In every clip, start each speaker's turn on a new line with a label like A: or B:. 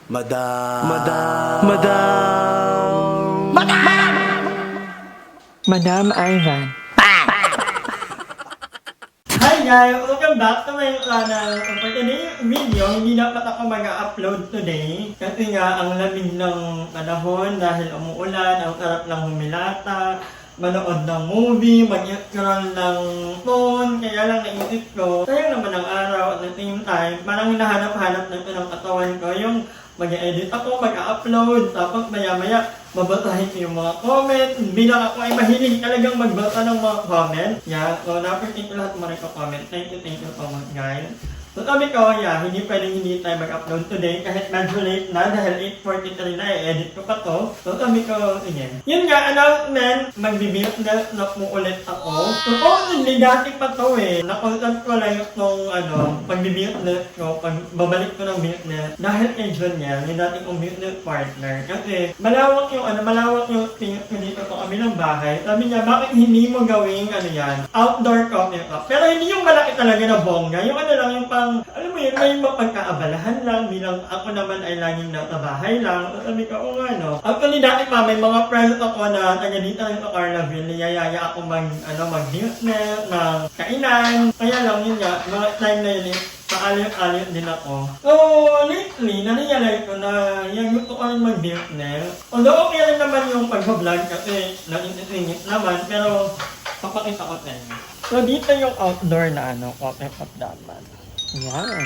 A: Madam.
B: Madam Ivan.
C: Hi guys! Welcome back to my channel. For today's video, hindi dapat ako mag-upload today. Kasi nga, ang lamig ng panahon dahil umuulan, ang sarap lang humilata, manood ng movie, mag-scroll ng phone. Kaya lang naisip ko, sayang naman ang araw at the same time, parang hinahanap-hanap na ito ng katawan ko. Yung mag-edit ako, mag-upload, tapos maya-maya, babasahin ko yung mga comment. Bilang ako ay mahilig talagang magbasa ng mga comment. Yeah, so na-appreciate ko lahat ng mga comment. Thank you so much guys. So sabi ko, yeah, hindi pwedeng hindi tayo mag-upload today kahit medyo late na dahil 8:43 na i-edit ko pa to. So sabi ko, sige. Yun nga, announcement, mag-build na po ulit ako. Supposedly, dati pa to eh. Na-content ko lang nung pag-build ko, babalik ko ng build dahil kay John yan, yung dating kong build partner. Kasi malawak yung tingin ko dito sa kabilang bahay. Sabi niya, bakit hindi mo gawing outdoor coffee cup? Pero hindi yung malaki talaga na bongga. Yung lang, yung alam mo yun, may mapagkaabalahan lang bilang ako naman ay laging nasa bahay lang. So, sabi ko, actually dati pa may mga friends ako na taga dito rin sa Carlaville, niyayaya ako mag-business, ng kainan. Kaya lang yun nga, mga time na yun, paalit-alit din ako. So, lately, na-realize ko na yung gusto ko rin mag-business. Although okay rin naman yung pag-vlog kasi nag-init naman, pero papakita ko sa inyo. So, dito yung outdoor na coffee cup dapat. Yan.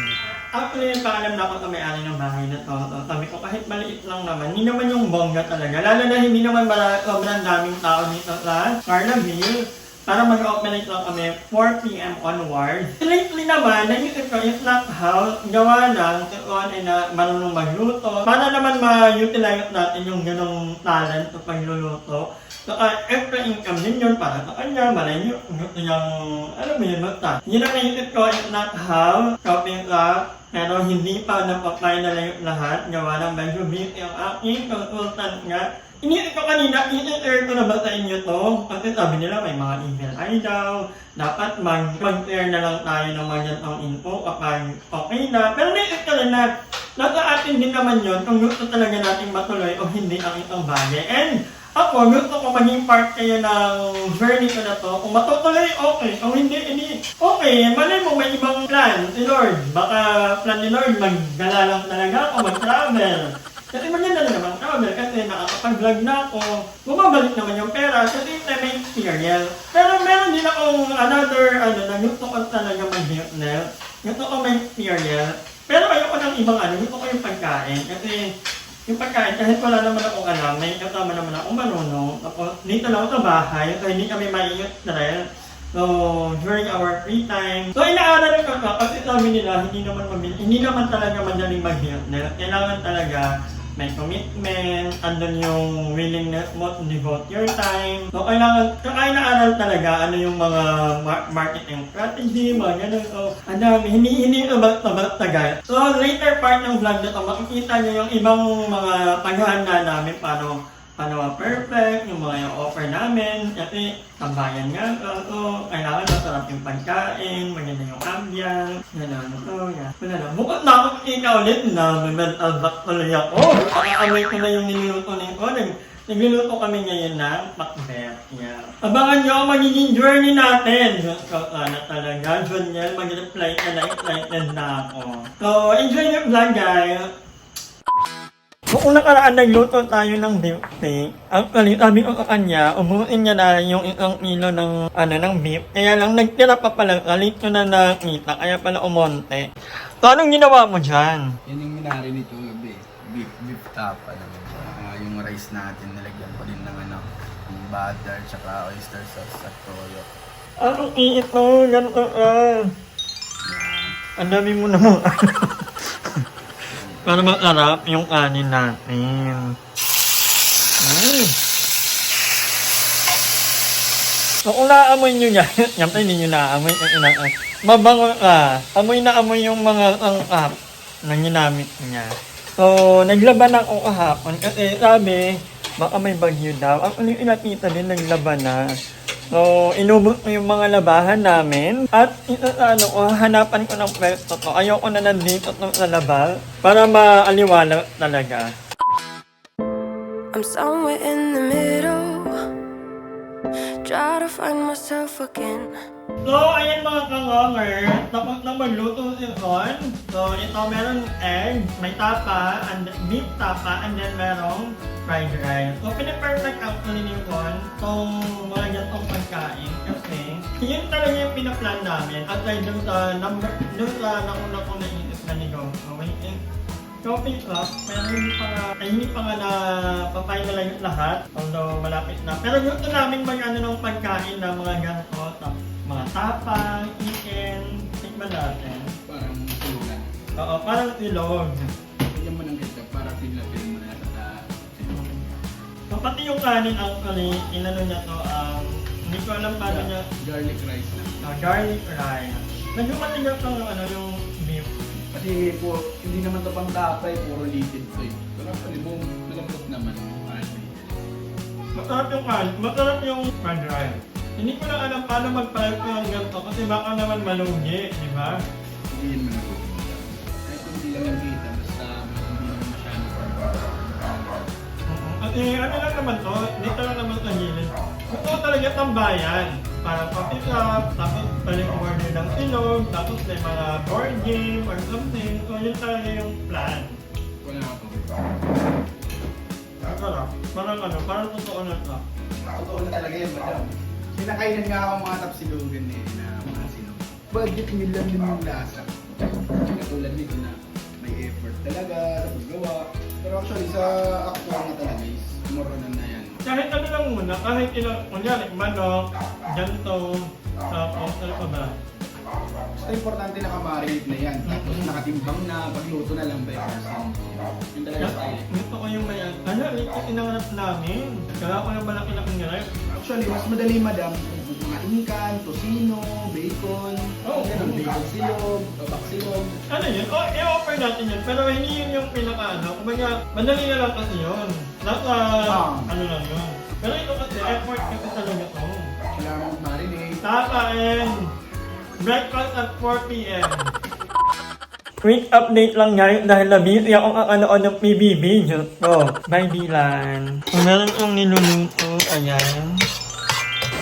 C: Actually, paalam na ako sa may-ari ng bahay na to. So, sabi ko, kahit maliit lang naman, hindi naman yung bongga talaga. Lalo na hindi naman sobrang daming tao dito sa Carlaville. Para mag-operate lang kami 4 p.m. onward. Lately naman, naisip ko yung snack house, gawa lang, kung ay na marunong magluto. Para naman ma-utilize natin yung ganong talent sa pagluluto. So, extra income din yun para sa kanya, malay nyo, gusto niyang, alam mo yun, basta. Yun ang naisip ko, yung snack house, shopping cup, pero hindi pa napapay na yung lahat. Gawa ng medyo busy ang aking consultant nga. Iniisip ko kanina, i-share ko na ba sa inyo to? Kasi sabi nila may mga email ay daw. Dapat mag-share na lang tayo ng mga ganitong info kapag okay na. Pero naisip ko rin na nasa atin din naman yun kung gusto talaga natin matuloy o hindi ang isang bagay. And ako, gusto ko maging part kayo ng journey ko na to. Kung matutuloy, okay. Kung hindi, okay. Malay mo, may ibang plan si Lord. Baka plan ni Lord, maggala lang talaga ako, mag-travel. Kasi maganda na naman travel kasi nakakapag-vlog na ako. Bumabalik naman yung pera kasi may experience. Pero meron din akong another, na gusto ko talaga mag-business. Gusto ko may experience. Pero ayoko ng ibang gusto ko yung pagkain. Kasi yung pagkain, kahit wala naman akong alam, may kasama naman akong marunong. Tapos dito lang sa bahay, so hindi kami mai-stress. So, during our free time. So, inaaral ko kasi sabi nila, hindi naman talaga madaling mag-business. Kailangan talaga may commitment, andun yung willingness mo to devote your time. So, kailangan naaral talaga yung mga marketing strategy, mga ganun. So, hindi ito basta guys. So, later part ng vlog na ito, makikita nyo yung ibang mga paghahanda namin paano perfect, yung mga offer namin. Kasi, tambayan nga. So, kailangan masarap yung pagkain, maganda yung ambience, gano'n. So, yeah. Wala lang. Bukod na ako kikita ulit na may mental block tuloy ako. Pakaamoy ko na yung niluluto na yung nagluluto kami ngayon ng Macbeth. Yeah. Abangan nyo ang magiging journey natin. So, na talaga. Junior, mag-reply ka na excited na ako. So, enjoy your vlog, guys. Kung nakaraan nagluto tayo ng beef steak, actually sabi ko sa kanya, umuin niya na yung isang kilo ng beef. Kaya lang nagtira pa pala, kalit ko na nakita, kaya pala umonte. So anong ginawa mo dyan?
D: Yun yung minari nito gabi. Beef tapa naman siya. Yung rice natin, nilagyan ko din ng yung butter, tsaka oyster sauce at toyo.
C: Anong iit mo? Ganun ka. Ang dami mo naman. Para makarap yung kanin natin. So kung naamoy nyo yan, siyempre hindi nyo naamoy. Mabango ka. Amoy na amoy yung mga sangkap na ginamit niya. So naglaban ako kahapon kasi sabi, baka may bagyo daw. Ang inakita din naglaban na. So, inubot ko yung mga labahan namin. At hanapan ko ng pwesto to. Ayoko na nandito sa labas para maaliwala talaga.
A: I'm somewhere in the middle, try to find myself again.
C: So, ayan mga kangonger, tapos na magluto si Ron. So, ito meron egg, may tapa, and beef tapa, and then merong fried rice. So, pinaperfect actually ni Ron itong mga gantong pagkain kasi yun talaga yung pinaplan namin at dahil dun sa nauna ko naisip na ni Go. Okay, coffee cup, pero hindi pa nga na-finalize lahat, although malapit na. Pero gusto namin mag-ano ng pagkain na mga ganito, mga tapang, chicken, tikman natin.
D: Parang tulugan.
C: Oo, parang ilog.
D: Bigyan mo ng ketchup para feel mo na sa
C: So, pati yung kanin actually, inano niya to, hindi ko alam paano niya,
D: garlic rice na.
C: garlic rice. Medyo matigas lang yung yung beef.
D: Kasi hindi naman to pang tapay, puro liquid to eh. Pero actually, malambot naman.
C: Masarap yung kanin, masarap yung fried rice. Hindi ko lang alam paano mag-fry ko ng ganito kasi baka naman malugi, di ba?
D: Hindi yun malambot. Kahit kung hindi lang nagkita, basta hindi naman masyado.
C: At ano lang naman to, dito lang naman sa gilid. Gusto ko talaga tambayan. Para coffee shop, tapos pwede order ng ilog, tapos may mga board game or something. So yun talaga yung plan.
D: Wala ako.
C: Masarap. Parang parang totoo na to.
D: Totoo na talaga yun, madam. Pinakainan nga ako mga tapsilugan eh, na mga sino. Budget meal lang din yung lasa. Katulad nito na may effort talaga, tapos gawa. Pero actually sa actual na talaga is more na yan.
C: Kahit ano lang muna, kahit ilang, kunyari, manok, ganito, tapos ano pa ba?
D: Basta importante nakamarinate na yan. Tapos nakatimbang na, pagluto na lang by person. Yung talaga style.
C: Gusto ko yung may, ito inangarap namin. Kaya ko yung malaki-laking rice.
D: Actually, mas madali madam. Mga ingkan, tosino, bacon, ganun, bacon silog, babak silog.
C: Ano yun? I-offer natin yun. Pero hindi yun yung pinaka-ano. Kumbaga, madali na lang kasi yun. Nasa, ano lang yun. Pero ito kasi, effort kasi talaga to.
D: Kailangan mag-marinate.
C: Kakain! Breakfast at 4 p.m. Quick update lang ngayon dahil nabisi akong kakanood ng PBB. Diyos ko. Bye, Dylan. Meron kong niluluto. Ayan.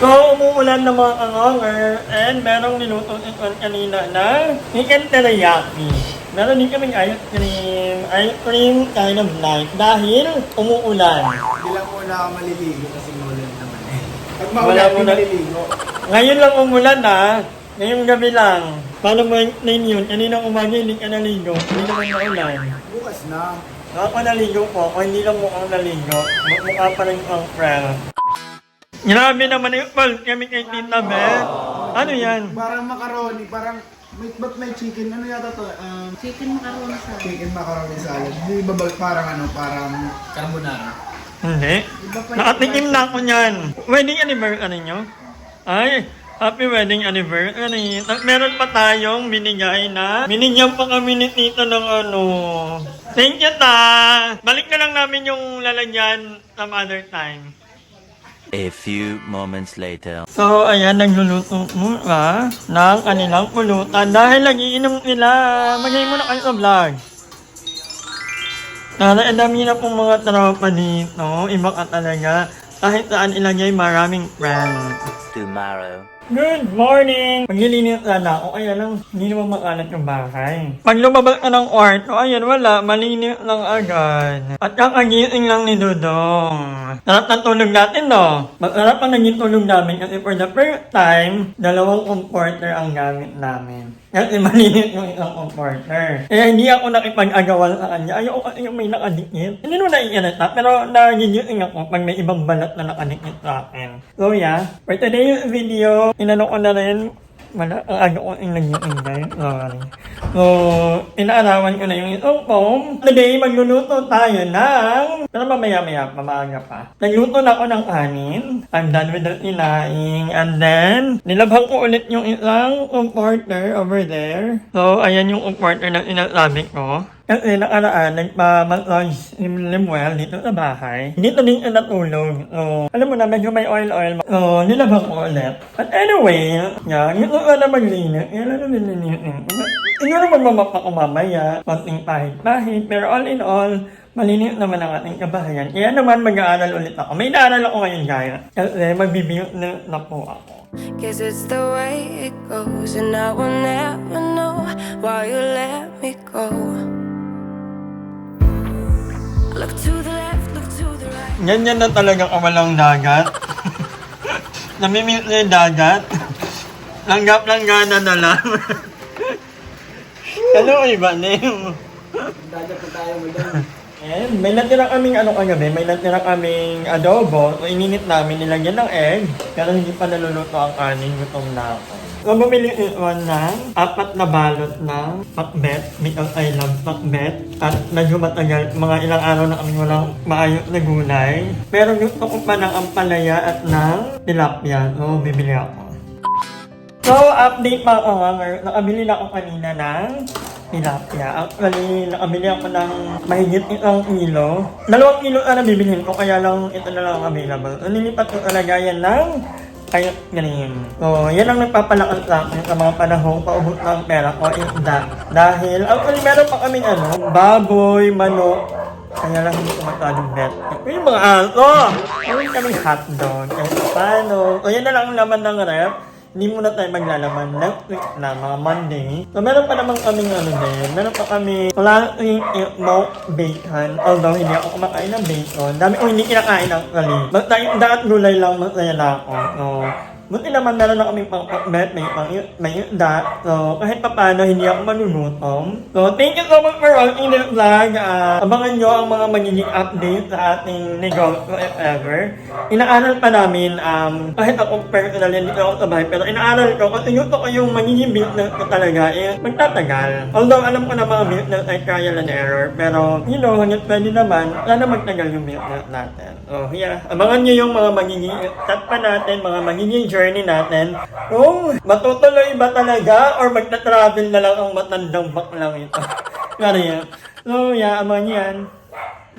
C: So, umuulan ng mga kangonger and merong niluto ito kanina na chicken teriyaki. Meron din kaming ice cream kind of night dahil umuulan.
D: Hindi lang muna ako maliligo kasi umulan naman eh. Pag
C: Wala
D: maulan,
C: muna.
D: maliligo.
C: Ngayon lang umulan ha. Ngayong gabi lang. Paano mo explain yun? Kaninang umaga hindi ka naligo. Hindi naman naulan.
D: Bukas na.
C: Ako naligo po. O hindi lang mukhang naligo. Mukha pa rin ang prayer. Grabe naman yung fault kami kay Tita Beth. Ano yan?
D: Parang macaroni, parang ba't may chicken? Ano yata to?
E: Chicken macaroni salad.
D: Chicken macaroni salad. Di ba parang parang carbonara?
C: Hindi. Nakatikim na ako niyan. Wedding anniversary nyo? Ay, happy wedding anniversary. Meron pa tayong binigay na. Binigyan pa kami ni Tita ng ano. Thank you, Ta! Balik na lang namin yung lalagyan some other time.
F: A few moments later.
C: So, ayan, nagluluto muna ng kanilang pulutan dahil nagiinom nila. Magay mo na kayo sa vlog. Ang dami na pong mga tropa dito. Iba ka talaga. Kahit saan ilagay maraming friends.
F: Tomorrow.
C: Good morning! Maglilinis na ako, kaya lang hindi naman makalat yung bahay. Pag lumabas ka ng kwarto, ayan wala, malinis lang agad. At kakagising lang ni Dudong. Sarap ng tulog natin, no? Masarap ang naging tulog namin kasi for the first time, 2 comforter ang gamit namin. Kasi malinis yung isang comforter. Kaya hindi ako nakipag-agawan sa kanya. Ayoko kasi yung may nakadikit. Hindi naman naiinata, pero nagigising ako pag may ibang balat na nakadikit sa akin. So yeah, for today's video, inano ko na rin, wala, ang aga ko yung nag-iingay. Sorry. So, inaarawan ko na yung isang foam. Today, magluluto tayo ng... Pero mamaya-maya, mamaaga pa. Nagluto na ako ng kanin. I'm done with the tinaing. And then, nilabhan ko ulit yung isang comforter over there. So, ayan yung comforter na sinasabi ko. Kasi nakaraan, nagpa-lunch ni Lemuel dito sa bahay. Dito din siya natulog. So, alam mo na, medyo may oil-oil. So, nilabang ko ulit. But anyway, dito ka na maglinis. Hindi naman mamapa ko mamaya. Konting pahit-pahit. Pero all in all, malinis naman ang ating kabahayan. Kaya naman mag-aaral ulit ako. May naaral ako ngayon, gaya. Kasi magbibiyot na po ako.
A: Guess it's the way it goes, and I will never know why you let me go. Look to the left, look to the right.
C: Ganyan na talaga kawalang dagat. Namimit na yung dagat. Langgap-langgana na lang. Ano iba, Nemo?
D: Dagat na tayo, madam.
C: And may natira kaming kagabi, may natira kaming adobo. So, ininit namin, nilagyan ng egg. Pero hindi pa naluluto ang kanin, gutom na ako. So, bumili ito ng 4 na balot ng pakbet, because I love pakbet. At medyo matagal, mga ilang araw na kami walang maayos na gulay. Pero gusto ko pa ng ampalaya at ng tilapia. So, bibili ako. So, update pa ako nga. Nakabili na ako kanina ng tilapia. Actually, nakabili ako ng mahigit 1 kilo. 2 kilo na bibilhin ko, kaya lang ito na lang ang available. So, nilipat ko talaga yan ng ayot green. So, yan ang nagpapalakas sa akin sa mga panahong paubot ng pera ko, isda. Dahil, actually, meron pa kaming baboy, manok. Kaya lang hindi ko masyadong bet. Yung mga aso! Meron kaming hotdog. Kahit paano. So, yan na lang ang laman ng rep. Hindi muna tayo maglalaman next week na mga Monday. So, meron pa naman kaming meron pa kami classic smoked bacon. Although, hindi ako kumakain ng bacon. Dami ko hindi kinakain actually. Basta yung dagat gulay lang, masaya na ako. So, buti naman meron na kaming pang-bet, may isda. So, kahit pa paano, hindi ako manunutom. So, thank you so much for watching this vlog. Abangan nyo ang mga magiging update sa ating negosyo if ever. Inaaral pa namin, kahit ako personally, hindi ako sabay, pero inaaral ko kasi gusto ko yung magiging business ko talaga magtatagal. Although, alam ko na mga business ay trial and error, pero, you know, hanggang pwede naman, sana magtagal yung business natin. So, yeah, abangan nyo yung mga magiging start pa natin, mga magiging journey natin. Kung matutuloy ba talaga or magta-travel na lang ang matandang baklang ito. Pero yan. So yeah, abangan nyo yan.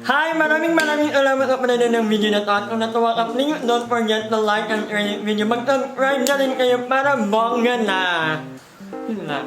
C: Hi! Maraming salamat sa panonood ng video na to. At kung natuwa ka, please don't forget to like and share this video. Mag-subscribe na rin kayo para bongga na. Yun lang.